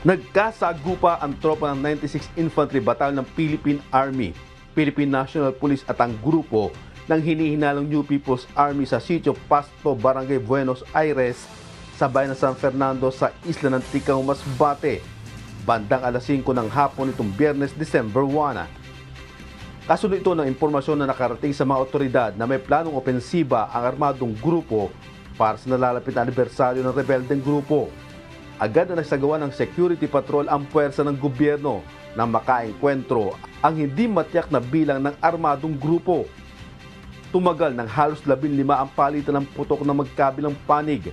Nagkasagupa ang tropa ng 96th Infantry Battalion ng Philippine Army, Philippine National Police at ang grupo ng hinihinalong New People's Army sa sitio Pasto, Barangay Buenos Aires, sa bayan ng San Fernando sa isla ng Ticao, Masbate, bandang alas 5 ng hapon nitong Biyernes, December 1. Kasunod ito ng impormasyon na nakarating sa mga otoridad na may planong opensiba ang armadong grupo para sa nalalapit na anibersaryo ng rebeldeng grupo. Agad na nagsagawa ng security patrol ang puwersa ng gobyerno na makaengkwentro ang hindi matiyak na bilang ng armadong grupo. Tumagal ng halos 15 ang palitan ng putok ng magkabilang panig.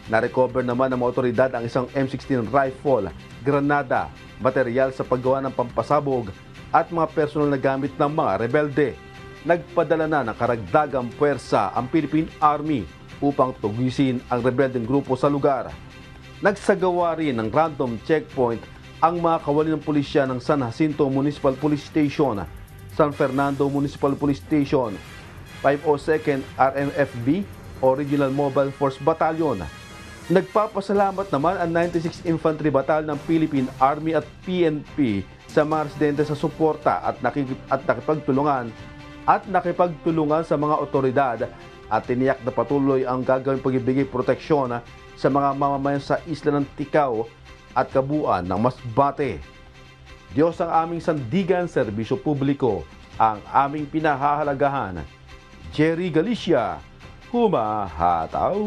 Na-recover naman ng mga otoridad ang isang M16 rifle, granada, material sa paggawa ng pampasabog at mga personal na gamit ng mga rebelde. Nagpadala na ng karagdagang puwersa ang Philippine Army upang tugisin ang rebeldeng grupo sa lugar. Nagsagawa rin ng random checkpoint ang mga kawani ng pulisya ng San Jacinto Municipal Police Station, San Fernando Municipal Police Station, 502nd RMFB o Regional Mobile Force Battalion. Nagpapasalamat naman ang 96th Infantry Battalion ng Philippine Army at PNP sa mga residente sa suporta at nakipagtulungan sa mga otoridad at tiniyak na patuloy ang gagawing pagbibigay proteksyon sa mga mamamayan sa isla ng Ticao at kabuuan ng Masbate. Diyos ang aming sandigan, serbisyo publiko ang aming pinahahalagahan. Jerry Galicia, humahataw.